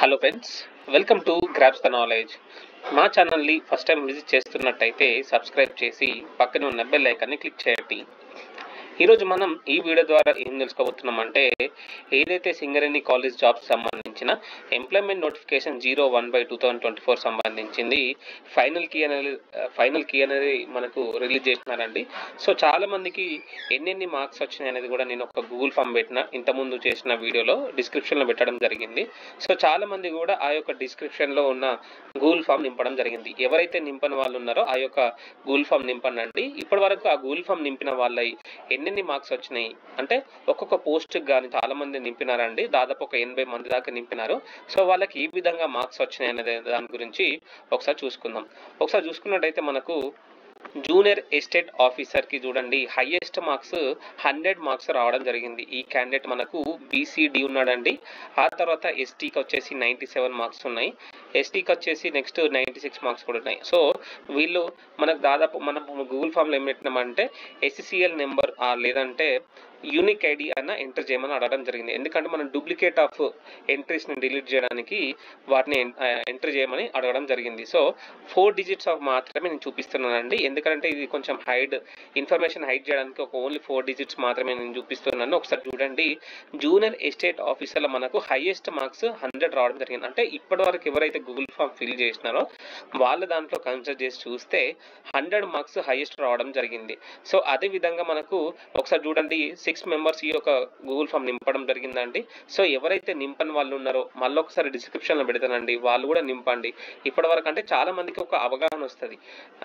Hello friends, welcome to grabs the knowledge. మా ఛానల్ని first time visit చేస్తున్నట్టయితే subscribe చేసి పక్కన ఉన్న బెల్ ఐకాన్ని క్లిక్ చేయండి. ఈరోజు మనం ఈ వీడియో ద్వారా ఏం తెలుసుకోబోతున్నామంటే, ఏదైతే సింగరేణి కాలేజ్ జాబ్స్ సంబంధించిన ఎంప్లాయ్మెంట్ నోటిఫికేషన్ 01/2024 సంబంధించింది ఫైనల్ కీ అనేది మనకు రిలీజ్ చేసినారండి. సో చాలా మందికి ఎన్నెన్ని మార్క్స్ వచ్చినాయి అనేది కూడా నేను ఒక గూగుల్ ఫామ్ పెట్టిన ఇంతకుముందు చేసిన వీడియోలో డిస్క్రిప్షన్లో పెట్టడం జరిగింది. సో చాలా మంది కూడా ఆ యొక్క డిస్క్రిప్షన్లో ఉన్న గూగుల్ ఫామ్ నింపడం జరిగింది. ఎవరైతే నింపని వాళ్ళు ఉన్నారో ఆ యొక్క గూగుల్ ఫామ్ నింపండి. ఇప్పటి వరకు ఆ గూగుల్ ఫామ్ నింపిన వాళ్ళ ఎన్నెన్ని మార్క్స్ వచ్చినాయి అంటే ఒక్కొక్క పోస్ట్కి కానీ చాలా మంది నింపినారండి. దాదాపు ఒక 80 మంది దాకా నింపినారు. సో వాళ్ళకి ఏ విధంగా మార్క్స్ వచ్చినాయి అనే దాని గురించి ఒకసారి చూసుకున్నట్టయితే మనకు జూనియర్ ఎస్టేట్ ఆఫీసర్కి చూడండి, హైయెస్ట్ మార్క్స్ 100 మార్క్స్ రావడం జరిగింది. ఈ క్యాండిడేట్ మనకు బీసీడీ ఉన్నాడండి. ఆ తర్వాత ఎస్టీకి వచ్చేసి 97 మార్క్స్ ఉన్నాయి. ఎస్టీకి వచ్చేసి నెక్స్ట్ 96 మార్క్స్ కూడా ఉన్నాయి. సో వీళ్ళు మనకు దాదాపు మనం గూగుల్ ఫామ్లో ఏం పెట్టినామంటే ఎస్సీఎల్ నెంబర్ లేదంటే యూనిక్ ఐడి అన్న ఎంటర్ చేయమని అడగడం జరిగింది. ఎందుకంటే మనం డూప్లికేట్ ఆఫ్ ఎంట్రీస్ని డిలీట్ చేయడానికి వాటిని ఎంటర్ చేయమని అడగడం జరిగింది. సో 4 డిజిట్స్ ఆఫ్ మాత్రమే నేను చూపిస్తున్నానండి. ఎందుకంటే ఇది కొంచెం ఇన్ఫర్మేషన్ హైడ్ చేయడానికి ఓన్లీ 4 డిజిట్స్ మాత్రమే నేను చూపిస్తున్నాను. ఒకసారి చూడండి, జూనియర్ ఎస్టేట్ ఆఫీసర్లో మనకు హైయెస్ట్ మార్క్స్ 100 రావడం జరిగింది. అంటే ఇప్పటి వరకు ఎవరైతే గూగుల్ ఫామ్ ఫిల్ చేసినారో వాళ్ళ దాంట్లో కన్సిడర్ చేసి చూస్తే 100 మార్క్స్ హైయెస్ట్ రావడం జరిగింది. సో అదే విధంగా మనకు ఒకసారి చూడండి, 6 మెంబర్స్ ఈ యొక్క గూగుల్ ఫామ్ నింపడం జరిగిందండి. సో ఎవరైతే నింపని వాళ్ళు ఉన్నారో మళ్ళీ ఒకసారి డిస్క్రిప్షన్లో పెడతానండి, వాళ్ళు కూడా నింపండి. ఇప్పటి వరకు అంటే చాలా మందికి ఒక అవగాహన వస్తుంది.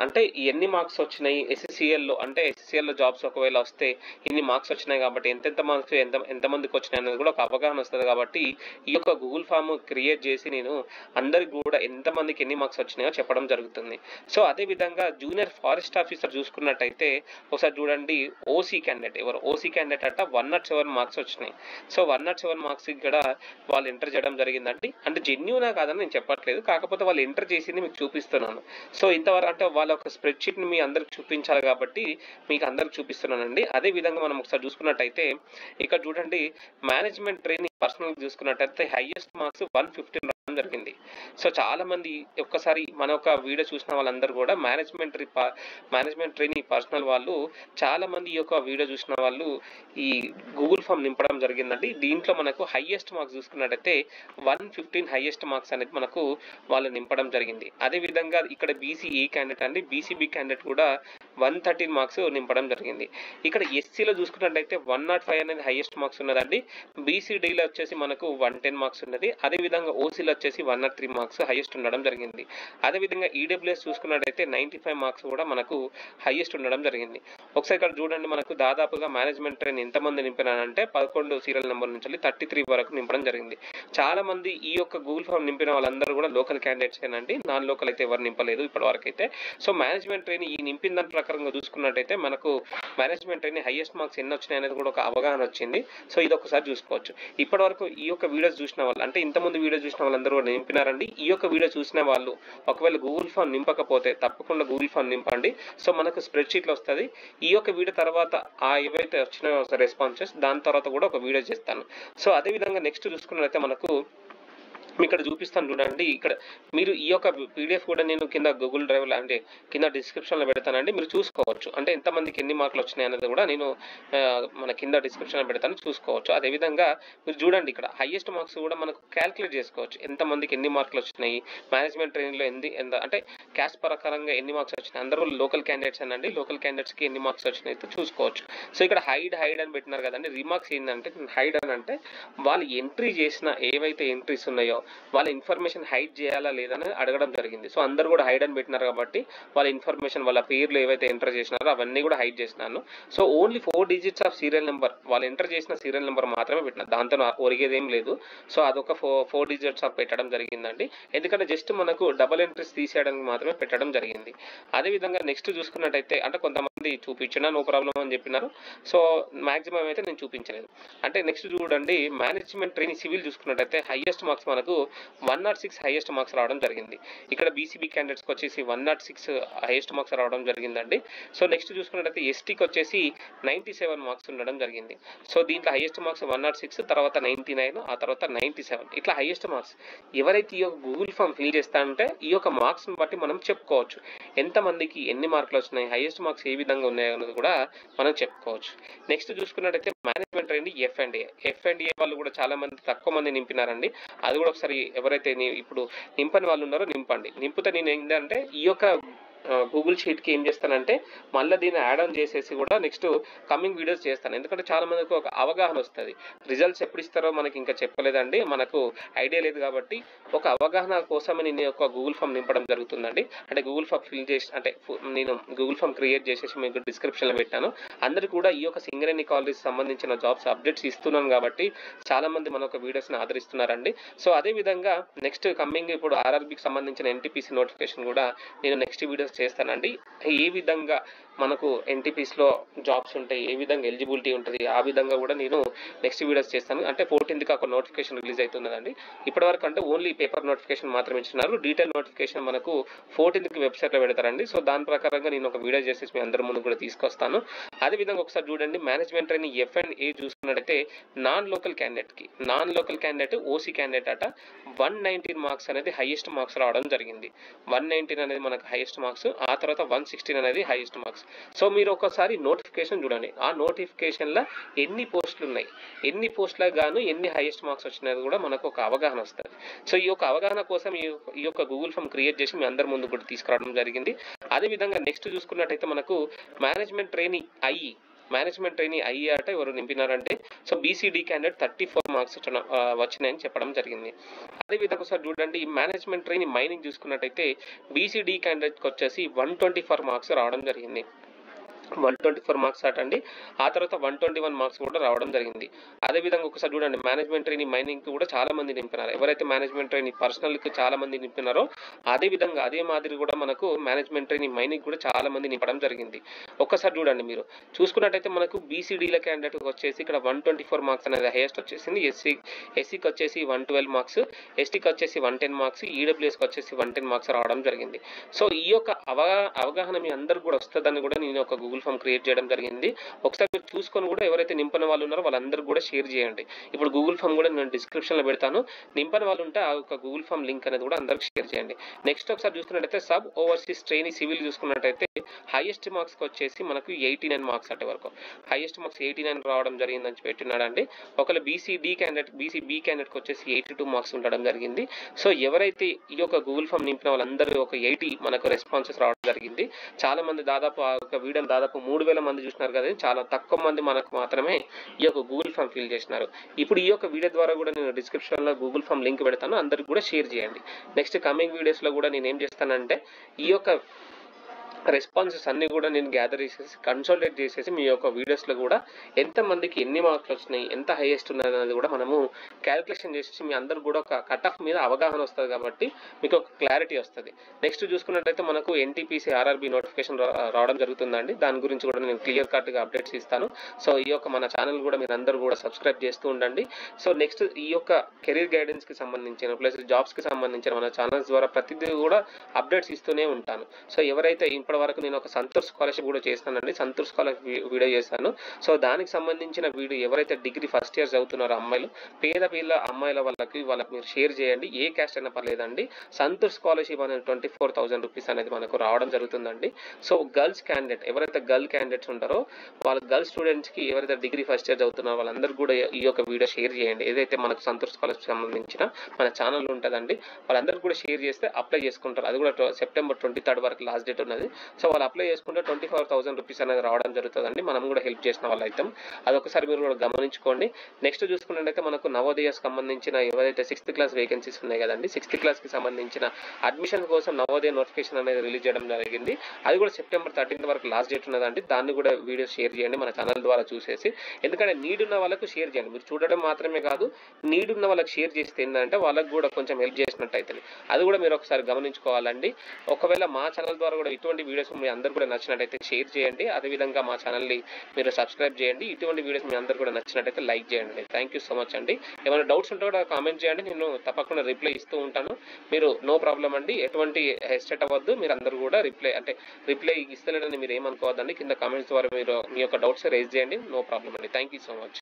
అంటే ఎన్ని మార్క్స్ వచ్చినాయి ఎస్ఎస్సిఎల్లో జాబ్స్ ఒకవేళ వస్తే ఇన్ని మార్క్స్ వచ్చినాయి కాబట్టి ఎంతెంత మార్క్స్ ఎంతమందికి వచ్చినాయి అనేది కూడా ఒక అవగాహన వస్తుంది. కాబట్టి ఈ యొక్క గూగుల్ ఫామ్ క్రియేట్ చేసి నేను అందరికి కూడా ఎంతమందికి ఎన్ని మార్క్స్ వచ్చినాయో చెప్పడం జరుగుతుంది. సో అదే విధంగా జూనియర్ ఫారెస్ట్ ఆఫీసర్ చూసుకున్నట్టయితే ఒకసారి చూడండి, ఓసీ క్యాండిడేట్ 107 మార్క్స్ వచ్చినాయి. సో 107 మార్క్స్ ఇక్కడ వాళ్ళు ఎంటర్ చేయడం జరిగిందండి. అంటే జెన్యూనా కాదని నేను చెప్పట్లేదు, కాకపోతే వాళ్ళు ఎంటర్ చేసింది మీకు చూపిస్తున్నాను. సో ఇంతవరకు అంటే వాళ్ళ ఒక స్ప్రెడ్ షీట్ని మీ అందరికి చూపించాలి కాబట్టి మీకు అందరికి చూపిస్తున్నానండి. అదే విధంగా మనం ఒకసారి చూసుకున్నట్టయితే ఇక్కడ చూడండి, మేనేజ్మెంట్ ట్రైనింగ్ పర్సనల్ చూసుకున్నట్టయితే హైయెస్ట్ మార్క్స్ 115 రావడం జరిగింది. సో చాలా మంది ఒక్కసారి మన ఒక వీడియో చూసిన వాళ్ళందరూ కూడా మేనేజ్మెంట్ ట్రైనింగ్ పర్సనల్ వాళ్ళు చాలా మంది ఈ యొక్క వీడియో చూసిన వాళ్ళు ఈ గూగుల్ ఫామ్ నింపడం జరిగిందండి. దీంట్లో మనకు హైయెస్ట్ మార్క్స్ చూసుకున్నట్టయితే 115 హైయెస్ట్ మార్క్స్ అనేది మనకు వాళ్ళు నింపడం జరిగింది. అదేవిధంగా ఇక్కడ బీసీఏ క్యాండిడేట్ అండి, బీసీబీ క్యాండిడేట్ కూడా 113 మార్క్స్ నింపడం జరిగింది. ఇక్కడ ఎస్సీలో చూసుకున్నట్టయితే 105 అనేది హైయెస్ట్ మార్క్స్ ఉన్నదండి. బీసీడీలో వచ్చేసి మనకు 110 మార్క్స్ ఉన్నది. అదేవిధంగా ఓసీలో వచ్చేసి 103 మార్క్స్ హైయెస్ట్ ఉండడం జరిగింది. అదేవిధంగా ఈడబ్ల్యూఎస్ చూసుకున్నట్టయితే 95 మార్క్స్ కూడా మనకు హైయెస్ట్ ఉండడం జరిగింది. ఒకసారి ఇక్కడ చూడండి, మనకు దాదాపుగా మేనేజ్మెంట్ ట్రైన్ ఎంతమంది నింపినానంటే 11 సీరియల్ నెంబర్ నుంచి 33 వరకు నింపడం జరిగింది. చాలా మంది ఈ యొక్క గూగుల్ ఫామ్ నింపిన వాళ్ళందరూ కూడా లోకల్ క్యాండిడేట్స్ ఏనండి, నాన్ లోకల్ అయితే ఎవరు నింపలేదు ఇప్పటి వరకు అయితే. సో మేనేజ్మెంట్ ట్రైన్ ఈ నింపిన దాని ప్రకారంగా చూసుకున్నట్టయితే మనకు మేనేజ్మెంట్ ట్రైన్ హైయెస్ట్ మార్క్స్ ఎన్ని వచ్చినాయి అనేది కూడా ఒక అవగాహన వచ్చింది. సో ఇది ఒకసారి చూసుకోవచ్చు. ఇప్పటి వరకు ఈ యొక్క వీడియోస్ చూసిన వాళ్ళు అంటే ఇంతకుముందు వీడియో చూసిన వాళ్ళందరూ కూడా నింపినారండి. ఈ యొక్క వీడియో చూసిన వాళ్ళు ఒకవేళ గూగుల్ ఫామ్ నింపకపోతే తప్పకుండా గూగుల్ ఫామ్ నింపండి. సో మనకు స్ప్రెడ్ షీట్లో వస్తుంది. ఈ యొక్క వీడియో తర్వాత ఏవైతే వచ్చినాయో రెస్పాన్సెస్ దాని తర్వాత కూడా ఒక వీడియో చేస్తాను. సో అదేవిధంగా నెక్స్ట్ చూసుకున్నట్లయితే మనకు ఇక్కడ చూపిస్తాను చూడండి. ఇక్కడ మీరు ఈ యొక్క పీడిఎఫ్ కూడా నేను కింద గూగుల్ డ్రైవ్ అంటే కింద డిస్క్రిప్షన్లో పెడతానండి, మీరు చూసుకోవచ్చు. అంటే ఎంతమందికి ఎన్ని మార్కులు వచ్చినాయి అనేది కూడా నేను మన కింద డిస్క్రిప్షన్లో పెడతాను, చూసుకోవచ్చు. అదేవిధంగా మీరు చూడండి, ఇక్కడ హైయెస్ట్ మార్క్స్ కూడా మనకు క్యాల్కులేట్ చేసుకోవచ్చు. ఎంతమందికి ఎన్ని మార్కులు వచ్చినాయి, మేనేజ్మెంట్ ట్రైనింగ్లో అంటే క్యాస్ట్ ప్రకారంగా ఎన్ని మార్క్స్ వచ్చినాయి. అందరూ లోకల్ క్యాండిడేట్స్ అనండి, లోకల్ క్యాండిడేట్స్కి ఎన్ని మార్క్స్ వచ్చినాయి అయితే చూసుకోవచ్చు. సో ఇక్కడ హైడ్ అని పెట్టినారు కదండి. రిమార్క్స్ ఏంటంటే హైడ్ అని అంటే వాళ్ళు ఎంట్రీ చేసిన ఏవైతే ఎంట్రీస్ ఉన్నాయో వాళ్ళ ఇన్ఫర్మేషన్ హైడ్ చేయాలా లేదని అడగడం జరిగింది. సో అందరూ కూడా హైడ్ అని పెట్టినారు కాబట్టి వాళ్ళ ఇన్ఫర్మేషన్ వాళ్ళ పేర్లు ఏవైతే ఎంటర్ చేసినారో అవన్నీ కూడా హైడ్ చేసినాను. So only 4 digits of serial number వాళ్ళు ఎంటర్ చేసిన సీరియల్ నెంబర్ మాత్రమే పెట్టిన, దాంతో ఒరిగేదేం లేదు. సో అదొక 4 డిజిట్స్ ఆఫ్ పెట్టడం జరిగిందండి. ఎందుకంటే జస్ట్ మనకు డబుల్ ఎంట్రీస్ తీసేయడానికి మాత్రమే పెట్టడం జరిగింది. అదేవిధంగా నెక్స్ట్ చూసుకున్నట్టయితే అంటే కొంతమంది మంది చూపించినా నో ప్రాబ్లం అని చెప్పినారు. సో మాక్సిమం అయితే నేను చూపించలేదు. అంటే నెక్స్ట్ చూడండి, మేనేజ్మెంట్ ట్రైనింగ్ సివిల్ చూసుకున్నట్టయితే హైయెస్ట్ మార్క్స్ మనకు 106 హైయెస్ట్ మార్క్స్ రావడం జరిగింది. ఇక్కడ బీసీబీ క్యాండిడేట్స్కి వచ్చేసి 106 హైయెస్ట్ మార్క్స్ రావడం జరిగిందండి. సో నెక్స్ట్ చూసుకున్నట్టయితే ఎస్టీకి వచ్చేసి 97 మార్క్స్ ఉండడం జరిగింది. సో దీంట్లో హైయెస్ట్ మార్క్స్ 106, తర్వాత 99, ఆ తర్వాత 97, ఇట్లా హైయెస్ట్ మార్క్స్. ఎవరైతే ఈ యొక్క గూగుల్ ఫామ్ ఫిల్ చేస్తారంటే ఈ యొక్క మార్క్స్ని బట్టి మనం చెప్పుకోవచ్చు ఎంతమందికి ఎన్ని మార్కులు వచ్చినాయి, హైయెస్ట్ మార్క్స్ ఏ విధంగా ఉన్నాయి అనేది కూడా మనం చెప్పుకోవచ్చు. నెక్స్ట్ చూసుకున్నట్టయితే మేనేజ్మెంట్ ట్రైనింగ్ ఎఫ్ఎండిఏ వాళ్ళు కూడా చాలా మంది తక్కువ మంది నింపినారండి. అది కూడా ఒకసారి ఎవరైతే ఇప్పుడు నింపని వాళ్ళు ఉన్నారో నింపితే నేను ఏంటంటే ఈ యొక్క గూగుల్ షీట్కి ఏం చేస్తానంటే మళ్ళీ దీన్ని యాడ్ ఆన్ చేసేసి కూడా నెక్స్ట్ కమింగ్ వీడియోస్ చేస్తాను. ఎందుకంటే చాలా మందికి ఒక అవగాహన వస్తుంది. రిజల్ట్స్ ఎప్పుడు ఇస్తారో మనకి ఇంకా చెప్పలేదండి, మనకు ఐడియా లేదు. కాబట్టి ఒక అవగాహన కోసమే నేను ఒక గూగుల్ ఫామ్ నింపడం జరుగుతుందండి. అంటే గూగుల్ ఫామ్ ఫిల్ చేసి నేను గూగుల్ ఫామ్ క్రియేట్ చేసేసి మీకు డిస్క్రిప్షన్లో పెట్టాను. అందరికీ కూడా ఈ యొక్క సింగరేణి కాలేజ్ సంబంధించిన జాబ్స్ అప్డేట్స్ ఇస్తున్నాను కాబట్టి చాలా మంది మన ఒక వీడియోస్ని ఆదరిస్తున్నారండి. సో అదేవిధంగా నెక్స్ట్ కమింగ్ ఇప్పుడు ఆర్ఆర్బీకి సంబంధించిన ఎన్టీపీసీ నోటిఫికేషన్ కూడా నేను నెక్స్ట్ వీడియోస్ చేస్తానండి. ఏ విధంగా మనకు ఎన్టీపీస్లో జాబ్స్ ఉంటాయి, ఏ విధంగా ఎలిజిబిలిటీ ఉంటుంది, ఆ విధంగా కూడా నేను నెక్స్ట్ వీడియోస్ చేస్తాను. అంటే 14th ఒక నోటిఫికేషన్ రిలీజ్ అవుతుందండి. ఇప్పటివరకు అంటే ఓన్లీ పేపర్ నోటిఫికేషన్ మాత్రమే ఇచ్చినారు. డీటెయిల్ నోటిఫికేషన్ మనకు 14th వెబ్సైట్లో పెడతారండి. సో దాని ప్రకారంగా నేను ఒక వీడియో చేసేసి మీ అందరి ముందు కూడా తీసుకొస్తాను. అదేవిధంగా ఒకసారి చూడండి, మేనేజ్మెంట్ ట్రైనింగ్ ఎఫ్ఎండ్ఏ చూసుకున్నట్టయితే non local candidate OC candidate అట 119 మార్క్స్ అనేది హైయెస్ట్ మార్క్స్ రావడం జరిగింది. 119 అనేది మనకు హైయెస్ట్ మార్క్స్, ఆ తర్వాత 116 అనేది హైయెస్ట్ మార్క్స్. సో మీరు ఒకసారి నోటిఫికేషన్ చూడండి, ఆ నోటిఫికేషన్లో ఎన్ని పోస్టులు ఉన్నాయి, ఎన్ని పోస్టులకు గాను ఎన్ని హైయెస్ట్ మార్క్స్ వచ్చినది కూడా మనకు ఒక అవగాహన వస్తుంది. సో ఈ యొక్క అవగాహన కోసం ఈ యొక్క గూగుల్ ఫామ్ క్రియేట్ చేసి మీ అందరి ముందు కూడా తీసుకురావడం జరిగింది. అదేవిధంగా నెక్స్ట్ చూసుకున్నట్టయితే మనకు మేనేజ్మెంట్ ట్రైనింగ్ ఐఈ అట ఎవరు నింపినారంటే సో బీసీడీ క్యాండిడేట్ 34 మార్క్స్ వచ్చినాయని చెప్పడం జరిగింది. అదేవిధంగా ఒకసారి చూడండి, ఈ మేనేజ్మెంట్ ట్రైనింగ్ మైనింగ్ చూసుకున్నట్టయితే బీసీడీ క్యాండిడేట్కి వచ్చేసి 124 మార్క్స్ రావడం జరిగింది. 124 మార్క్స్ అటండి. ఆ తర్వాత 121 మార్క్స్ కూడా రావడం జరిగింది. అదేవిధంగా ఒకసారి చూడండి, మేనేజ్మెంట్ ట్రైనింగ్ మైనింగ్కి కూడా చాలా మంది నింపినారు. ఎవరైతే మేనేజ్మెంట్ ట్రైనింగ్ పర్సనల్కి చాలా మంది నింపినారో అదే మాదిరి కూడా మనకు మేనేజ్మెంట్ ట్రైనింగ్ మైనింగ్ కూడా చాలా మంది నింపడం జరిగింది. ఒక్కసారి చూడండి, మీరు చూసుకున్నట్టయితే మనకు బీసీడీల క్యాండిడేట్ వచ్చేసి ఇక్కడ 124 మార్క్స్ అనేది హైయెస్ట్ వచ్చేసింది. ఎస్సీకి వచ్చేసి 112 మార్క్స్, ఎస్టీకి వచ్చేసి 110 మార్క్స్, ఈడబ్ల్యూఎస్కి వచ్చేసి 110 మార్క్స్ రావడం జరిగింది. సో ఈ యొక్క అవగాహన మీ అందరికి కూడా వస్తుందని కూడా నేను ఒక గూగుల్ ఫామ్ క్రియేట్ చేయడం జరిగింది. ఒకసారి మీరు చూసుకొని కూడా ఎవరైతే నింపని వాళ్ళు ఉన్నారో వాళ్ళందరూ కూడా షేర్ చేయండి. ఇప్పుడు గూగుల్ ఫామ్ కూడా నేను డిస్క్రిప్షన్లో పెడతాను. నింపని వాళ్ళు ఉంటే ఆ యొక్క గూగుల్ ఫామ్ లింక్ అనేది కూడా అందరికి షేర్ చేయండి. నెక్స్ట్ ఒకసారి చూసుకున్నట్టయితే సబ్ ఓవర్సీస్ ట్రైనింగ్ సివిల్ చూసుకున్నట్టయితే హైయెస్ట్ మార్క్స్కి వచ్చేసి మనకు 89 మార్క్స్ అటు వరకు హైయెస్ట్ మార్క్స్ 89 రావడం జరిగిందని పెట్టినాడండి. ఒకవేళ బీసీబీ క్యాండిడేట్కి వచ్చేసి 82 మార్క్స్ ఉండడం జరిగింది. సో ఎవరైతే ఈ యొక్క గూగుల్ ఫామ్ నింపిన వాళ్ళందరూ ఒక 80 మనకు రెస్పాన్సెస్ రావడం జరిగింది. చాలా మంది దాదాపు ఆ యొక్క వీడియోని దాదాపు 3000 మంది చూసినారు కదా, చాలా తక్కువ మంది మనకు మాత్రమే ఈ యొక్క గూగుల్ ఫామ్ ఫిల్ చేసినారు. ఇప్పుడు ఈ యొక్క వీడియో ద్వారా కూడా నేను డిస్క్రిప్షన్లో గూగుల్ ఫామ్ లింక్ పెడతాను, అందరికి కూడా షేర్ చేయండి. నెక్స్ట్ కమింగ్ వీడియోస్లో కూడా నేను ఏం చేస్తానంటే ఈ యొక్క రెస్పాన్సెస్ అన్నీ కూడా నేను గ్యాదర్ చేసేసి కన్సల్టేట్ చేసేసి మీ యొక్క వీడియోస్లో కూడా ఎంతమందికి ఎన్ని మార్కులు వచ్చినాయి, ఎంత హైయెస్ట్ ఉన్నది అనేది కూడా మనము క్యాలిక్యులేషన్ చేసేసి మీ అందరికి కూడా ఒక కట్ ఆఫ్ మీద అవగాహన వస్తుంది కాబట్టి మీకు ఒక క్లారిటీ వస్తుంది. నెక్స్ట్ చూసుకున్నట్టయితే మనకు ఎన్టీపీసీ ఆర్ఆర్బీ నోటిఫికేషన్ రావడం జరుగుతుందండి. దాని గురించి కూడా నేను క్లియర్ కట్గా అప్డేట్స్ ఇస్తాను. సో ఈ యొక్క మన ఛానల్ కూడా మీరు అందరూ కూడా సబ్స్క్రైబ్ చేస్తూ ఉండండి. సో నెక్స్ట్ ఈ యొక్క కెరీర్ గైడెన్స్కి సంబంధించిన ప్లస్ జాబ్స్కి సంబంధించిన మన ఛానల్స్ ద్వారా ప్రతిదీ కూడా అప్డేట్స్ ఇస్తూనే ఉంటాను. సో ఎవరైతే వరకు నేను ఒక సంతూర్ స్కాలర్షిప్ కూడా చేస్తానండి, సంతూర్ స్కాలర్షిప్ వీడియో చేస్తాను. సో దానికి సంబంధించిన వీడియో ఎవరైతే డిగ్రీ ఫస్ట్ ఇయర్ చదువుతున్నారో అమ్మాయిలు, పేద అమ్మాయిల వాళ్ళకి మీరు షేర్ చేయండి. ఏ క్యాస్ట్ అయినా పర్లేదండి. సంతూర్ స్కాలర్షిప్ అనేది 24,000 రూపీస్ అనేది మనకు రావడం జరుగుతుందండి. సో గర్ల్స్ క్యాండిడేట్ ఎవరైతే గర్ల్ క్యాండిడేట్స్ ఉంటారో వాళ్ళ గర్ల్ స్టూడెంట్స్కి ఎవరైతే డిగ్రీ ఫస్ట్ ఇయర్ చదువుతున్నారో వాళ్ళందరూ కూడా ఈ యొక్క వీడియో షేర్ చేయండి. ఏదైతే మనకు సంతూర్ స్కాలర్షిప్ సంబంధించిన మన ఛానల్ ఉంటుందండి, వాళ్ళందరూ కూడా షేర్ చేస్తే అప్లై చేసుకుంటారు. అది కూడా సెప్టెంబర్ 23 వరకు లాస్ట్ డేట్ ఉన్నది. సో వాళ్ళు అప్లై చేసుకుంటే 24,000 రూపీస్ అనేది రావడం జరుగుతుందండి. మనం కూడా హెల్ప్ చేసిన వాళ్ళు అయితే అదొకసారి మీరు కూడా గమనించుకోండి. నెక్స్ట్ చూసుకున్నట్టయితే మనకు నవోదయకి సంబంధించిన ఎవరైతే 6th క్లాస్ వేకెన్సీస్ ఉన్నాయి కదండి, 6th క్లాస్కి సంబంధించిన అడ్మిషన్ కోసం నవోదయ నోటిఫికేషన్ అనేది రిలీజ్ చేయడం జరిగింది. అది కూడా సెప్టెంబర్ 13 వరకు లాస్ట్ డేట్ ఉన్నదండి. దాన్ని కూడా వీడియో షేర్ చేయండి మన ఛానల్ ద్వారా చూసేసి. ఎందుకంటే నీడ్ ఉన్న వాళ్ళకు షేర్ చేయండి. మీరు చూడడం మాత్రమే కాదు, నీడ్ ఉన్న వాళ్ళకి షేర్ చేస్తే ఏంటంటే వాళ్ళకు కూడా కొంచెం హెల్ప్ చేసినట్టు అవుతుంది. అది కూడా మీరు ఒకసారి గమనించుకోవాలండి. ఒకవేళ మా ఛానల్ ద్వారా కూడా ఇటువంటి వీడియోస్ మీ అందరూ కూడా నచ్చినట్టయితే షేర్ చేయండి. అదేవిధంగా మా ఛానల్ని మీరు సబ్స్క్రైబ్ చేయండి. ఇటువంటి వీడియోస్ మీ అందరూ కూడా నచ్చినట్టయితే లైక్ చేయండి. థ్యాంక్ యూ సో మచ్ అండి. ఏమైనా డౌట్స్ ఉంటే కూడా కామెంట్ చేయండి, నేను తప్పకుండా రిప్లై ఇస్తూ ఉంటాను. మీరు నో ప్రాబ్లం అండి, ఎటువంటి హెసిటేట్ అవ్వద్దు. మీరు అందరూ కూడా రిప్లై ఇస్తలేదని మీరు ఏమనుకోవద్దండి. కింద కామెంట్స్ ద్వారా మీరు మీ యొక్క డౌట్స్ రైజ్ చేయండి. నో ప్రాబ్లం అండి. Thank you so much.